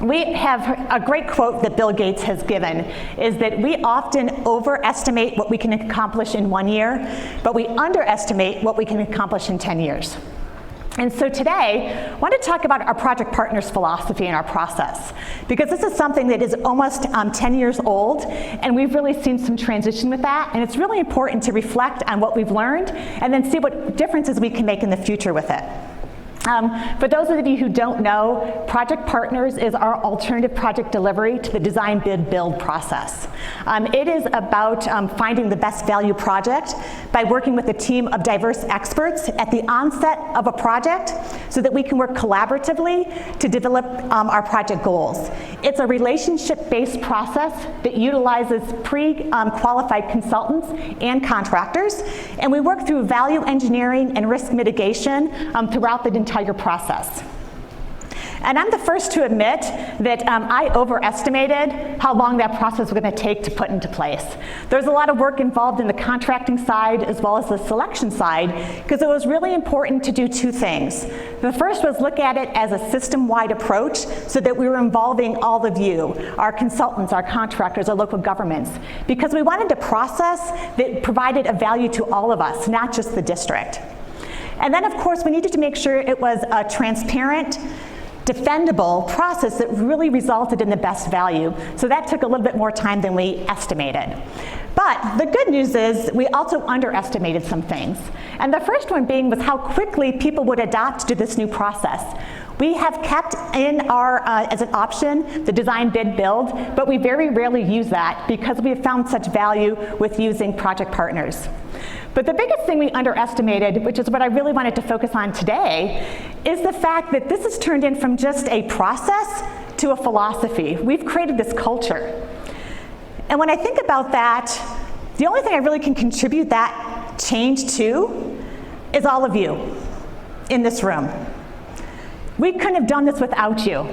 We have a great quote that Bill Gates has given, is that we often overestimate what we can accomplish in 1 year, but we underestimate what we can accomplish in 10 years. And so today, I want to talk about our project partners philosophy and our process, because this is something that is almost 10 years old, and we've really seen some transition with that, and it's really important to reflect on what we've learned and then see what differences we can make in the future with it. For those of you who don't know, Project Partners is our alternative project delivery to the design, bid, build process. It is about finding the best value project by working with a team of diverse experts at the onset of a project so that we can work collaboratively to develop our project goals. It's a relationship-based process that utilizes pre-qualified consultants and contractors, and we work through value engineering and risk mitigation throughout the entire process. And I'm the first to admit that I overestimated how long that process was going to take to put into place. There's a lot of work involved in the contracting side as well as the selection side, because it was really important to do two things. The first was look at it as a system-wide approach so that we were involving all of you, our consultants, our contractors, our local governments, because we wanted a process that provided a value to all of us, not just the district. And then, of course, we needed to make sure it was a transparent, defendable process that really resulted in the best value. So that took a little bit more time than we estimated. But the good news is we also underestimated some things. And the first one being was how quickly people would adapt to this new process. We have kept in our, as an option, the design, bid, build, but we very rarely use that because we have found such value with using project partners. But the biggest thing we underestimated, which is what I really wanted to focus on today, is the fact that this has turned in from just a process to a philosophy. We've created this culture. And when I think about that, the only thing I really can contribute that change to is all of you in this room. We couldn't have done this without you.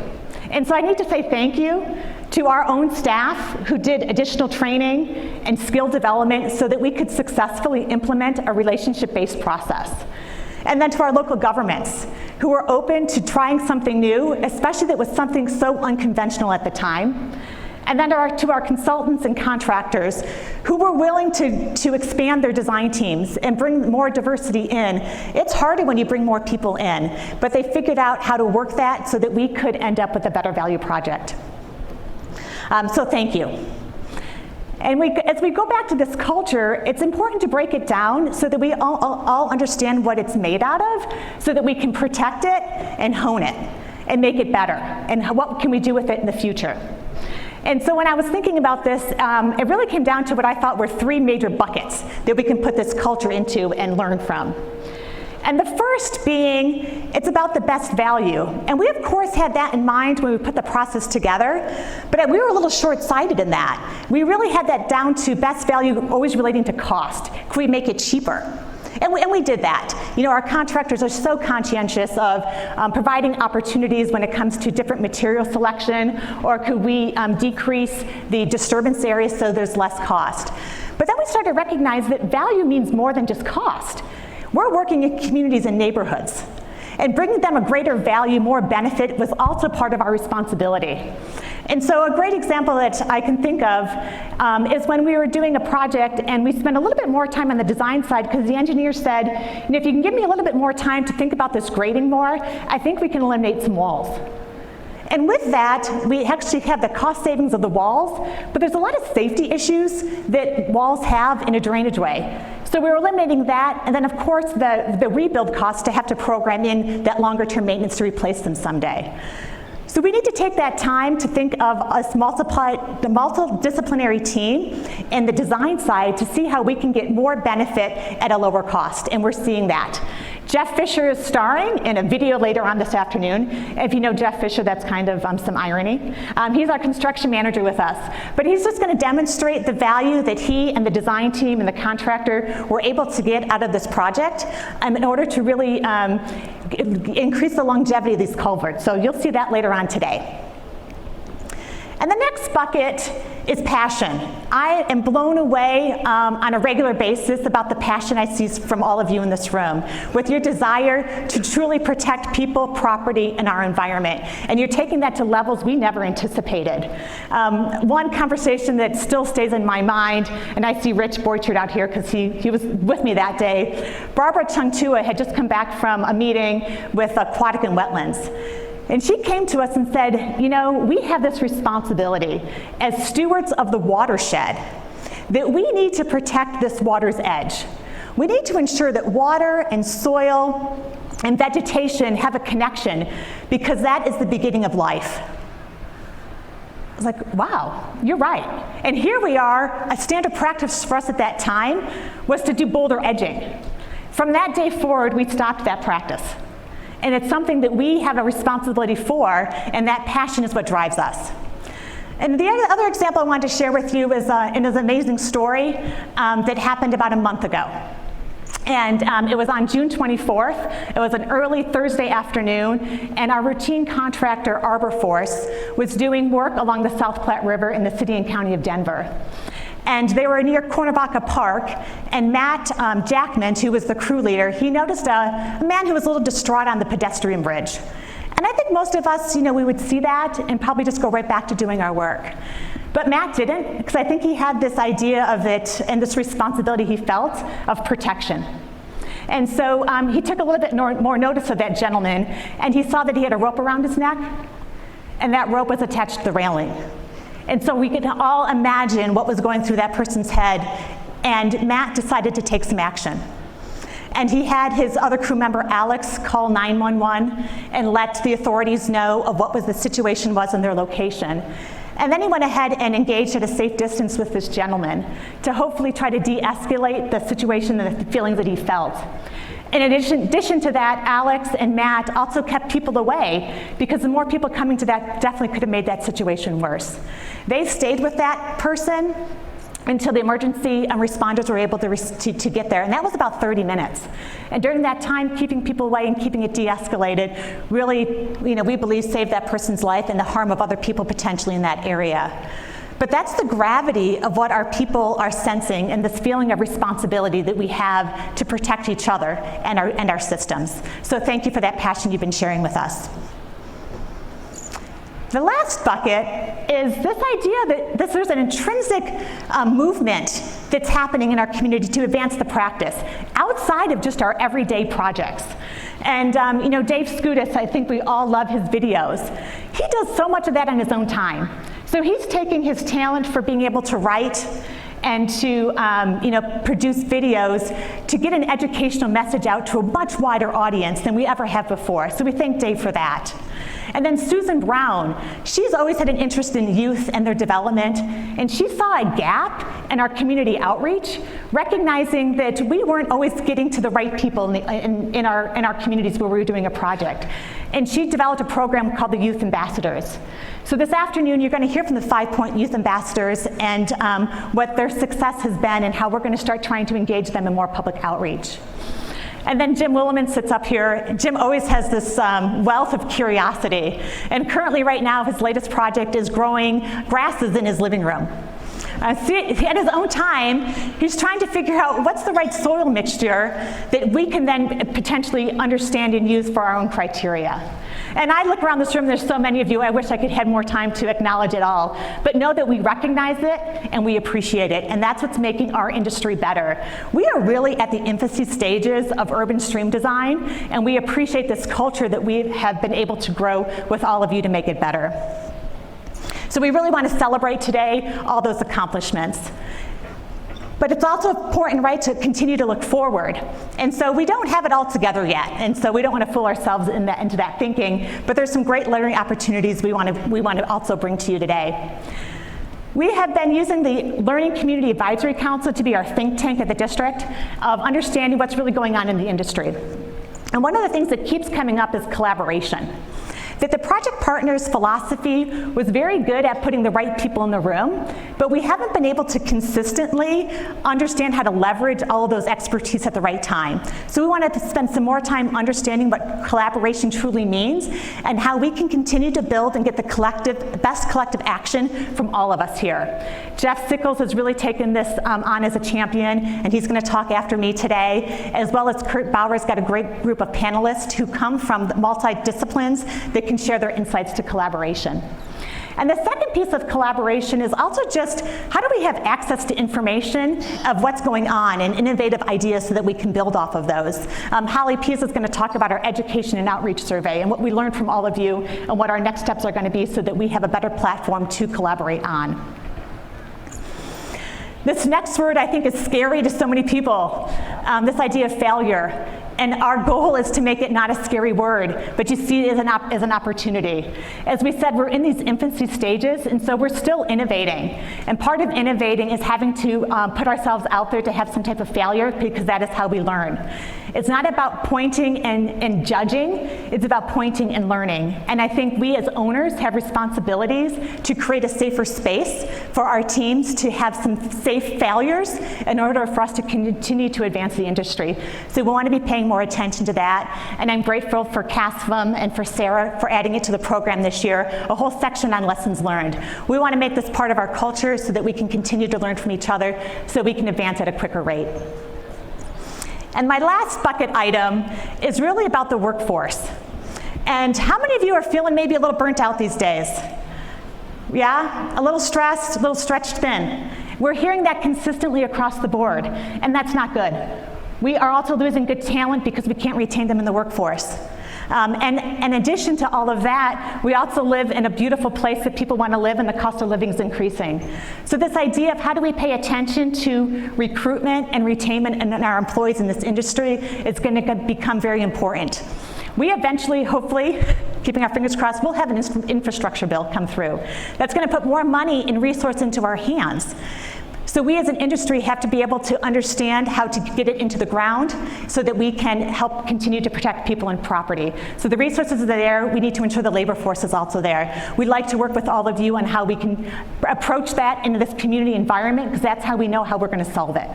And so I need to say thank you to our own staff who did additional training and skill development so that we could successfully implement a relationship-based process. And then to our local governments who were open to trying something new, especially that was something so unconventional at the time. And then to our consultants and contractors who were willing to expand their design teams and bring more diversity in. It's harder when you bring more people in, but they figured out how to work that so that we could end up with a better value project. So thank you. And as we go back to this culture, it's important to break it down so that we all understand what it's made out of, so that we can protect it and hone it and make it better. And what can we do with it in the future? And so when I was thinking about this, it really came down to what I thought were three major buckets that we can put this culture into and learn from. And the first being, it's about the best value. And we, of course, had that in mind when we put the process together, but we were a little short-sighted in that. We really had that down to best value always relating to cost. Could we make it cheaper? And we did that. You know, our contractors are so conscientious of providing opportunities when it comes to different material selection, or could we decrease the disturbance area so there's less cost. But then we started to recognize that value means more than just cost. We're working in communities and neighborhoods, and bringing them a greater value, more benefit was also part of our responsibility. And so a great example that I can think of is when we were doing a project and we spent a little bit more time on the design side because the engineer said, you know, if you can give me a little bit more time to think about this grading more, I think we can eliminate some walls. And with that, we actually have the cost savings of the walls, but there's a lot of safety issues that walls have in a drainage way. So we're eliminating that, and then of course the rebuild costs to have to program in that longer term maintenance to replace them someday. So we need to take that time to think of us the multidisciplinary team and the design side to see how we can get more benefit at a lower cost, and we're seeing that. Jeff Fisher is starring in a video later on this afternoon. If you know Jeff Fisher, that's kind of some irony. He's our construction manager with us. But he's just going to demonstrate the value that he and the design team and the contractor were able to get out of this project in order to really increase the longevity of these culverts. So you'll see that later on today. And the next bucket is passion. I am blown away on a regular basis about the passion I see from all of you in this room, with your desire to truly protect people, property, and our environment. And you're taking that to levels we never anticipated. One conversation that still stays in my mind, and I see Rich Borchard out here because he was with me that day. Barbara Chungtua had just come back from a meeting with Aquatic and Wetlands. And she came to us and said, you know, we have this responsibility as stewards of the watershed that we need to protect this water's edge. We need to ensure that water and soil and vegetation have a connection, because that is the beginning of life. I was like, wow, you're right. And here we are, a standard practice for us at that time was to do boulder edging. From that day forward, we stopped that practice. And it's something that we have a responsibility for, and that passion is what drives us. And the other example I wanted to share with you is an amazing story that happened about a month ago. And it was on June 24th. It was an early Thursday afternoon, and our routine contractor, Arbor Force, was doing work along the South Platte River in the city and county of Denver. And they were near Cuernavaca Park, and Matt Jackman, who was the crew leader, he noticed a man who was a little distraught on the pedestrian bridge. And I think most of us, you know, we would see that and probably just go right back to doing our work. But Matt didn't, because I think he had this idea of it and this responsibility he felt of protection. And so he took a little bit more notice of that gentleman, and he saw that he had a rope around his neck, and that rope was attached to the railing. And so we could all imagine what was going through that person's head, and Matt decided to take some action. And he had his other crew member, Alex, call 911 and let the authorities know of what the situation was in their location. And then he went ahead and engaged at a safe distance with this gentleman to hopefully try to de-escalate the situation and the feelings that he felt. In addition to that, Alex and Matt also kept people away, because the more people coming to that definitely could have made that situation worse. They stayed with that person until the emergency responders were able to get there, and that was about 30 minutes. And during that time, keeping people away and keeping it de-escalated really, you know, we believe saved that person's life and the harm of other people potentially in that area. But that's the gravity of what our people are sensing, and this feeling of responsibility that we have to protect each other and our systems. So thank you for that passion you've been sharing with us. The last bucket is this idea that there's an intrinsic movement that's happening in our community to advance the practice outside of just our everyday projects. And you know, Dave Skoudas, I think we all love his videos. He does so much of that on his own time. So he's taking his talent for being able to write and to you know, produce videos to get an educational message out to a much wider audience than we ever have before. So we thank Dave for that. And then Susan Brown, she's always had an interest in youth and their development, and she saw a gap in our community outreach, recognizing that we weren't always getting to the right people in our communities where we were doing a project. And she developed a program called the Youth Ambassadors. So this afternoon, you're going to hear from the 5 Point Youth Ambassadors and what their success has been and how we're going to start trying to engage them in more public outreach. And then Jim Williman sits up here. Jim always has this wealth of curiosity. And currently right now, his latest project is growing grasses in his living room. At his own time, he's trying to figure out what's the right soil mixture that we can then potentially understand and use for our own criteria. And I look around this room, there's so many of you, I wish I could have more time to acknowledge it all. But know that we recognize it and we appreciate it, and that's what's making our industry better. We are really at the infancy stages of urban stream design, and we appreciate this culture that we have been able to grow with all of you to make it better. So we really want to celebrate today all those accomplishments. But it's also important, right, to continue to look forward. And so we don't have it all together yet, and so we don't want to fool ourselves into that thinking, but there's some great learning opportunities we want to also bring to you today. We have been using the Learning Community Advisory Council to be our think tank at the district of understanding what's really going on in the industry. And one of the things that keeps coming up is collaboration. that the project partners philosophy was very good at putting the right people in the room, but we haven't been able to consistently understand how to leverage all of those expertise at the right time. So we wanted to spend some more time understanding what collaboration truly means and how we can continue to build and get the best collective action from all of us here. Jeff Sickles has really taken this on as a champion, and he's going to talk after me today, as well as Kurt Bauer's got a great group of panelists who come from multi-disciplines that can share their insights to collaboration. And the second piece of collaboration is also just how do we have access to information of what's going on and innovative ideas so that we can build off of those. Holly Pisa is going to talk about our education and outreach survey and what we learned from all of you and what our next steps are going to be so that we have a better platform to collaborate on. This next word I think is scary to so many people, this idea of failure. And our goal is to make it not a scary word, but you see it as an opportunity. As we said, we're in these infancy stages, and so we're still innovating. And part of innovating is having to put ourselves out there to have some type of failure, because that is how we learn. It's not about pointing and judging, it's about pointing and learning. And I think we as owners have responsibilities to create a safer space for our teams to have some safe failures in order for us to continue to advance the industry. So we want to be paying more attention to that, and I'm grateful for CASFM and for Sarah for adding it to the program this year, a whole section on lessons learned. We want to make this part of our culture so that we can continue to learn from each other so we can advance at a quicker rate. And my last bucket item is really about the workforce. And how many of you are feeling maybe a little burnt out these days? Yeah, a little stressed, a little stretched thin. We're hearing that consistently across the board, and that's not good. We are also losing good talent because we can't retain them in the workforce. And in addition to all of that, we also live in a beautiful place that people want to live, and the cost of living is increasing. So this idea of how do we pay attention to recruitment and retainment in our employees in this industry is going to become very important. We eventually, hopefully, keeping our fingers crossed, we'll have an infrastructure bill come through that's going to put more money and resource into our hands. So we as an industry have to be able to understand how to get it into the ground so that we can help continue to protect people and property. So the resources are there. We need to ensure the labor force is also there. We'd like to work with all of you on how we can approach that in this community environment, because that's how we know how we're going to solve it.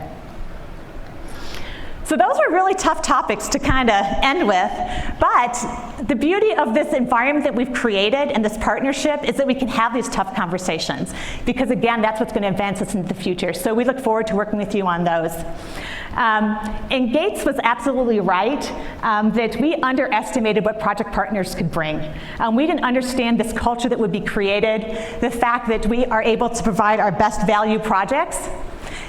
So those are really tough topics to kind of end with, but the beauty of this environment that we've created and this partnership is that we can have these tough conversations, because again, that's what's going to advance us into the future. So we look forward to working with you on those. And Gates was absolutely right that we underestimated what project partners could bring. We didn't understand this culture that would be created, the fact that we are able to provide our best value projects,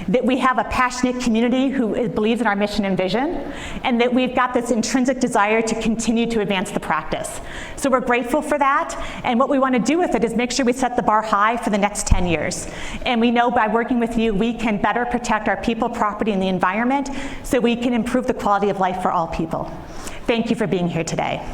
that we have a passionate community who believes in our mission and vision, and that we've got this intrinsic desire to continue to advance the practice. So we're grateful for that, and what we want to do with it is make sure we set the bar high for the next 10 years. And we know by working with you, we can better protect our people, property, and the environment so we can improve the quality of life for all people. Thank you for being here today.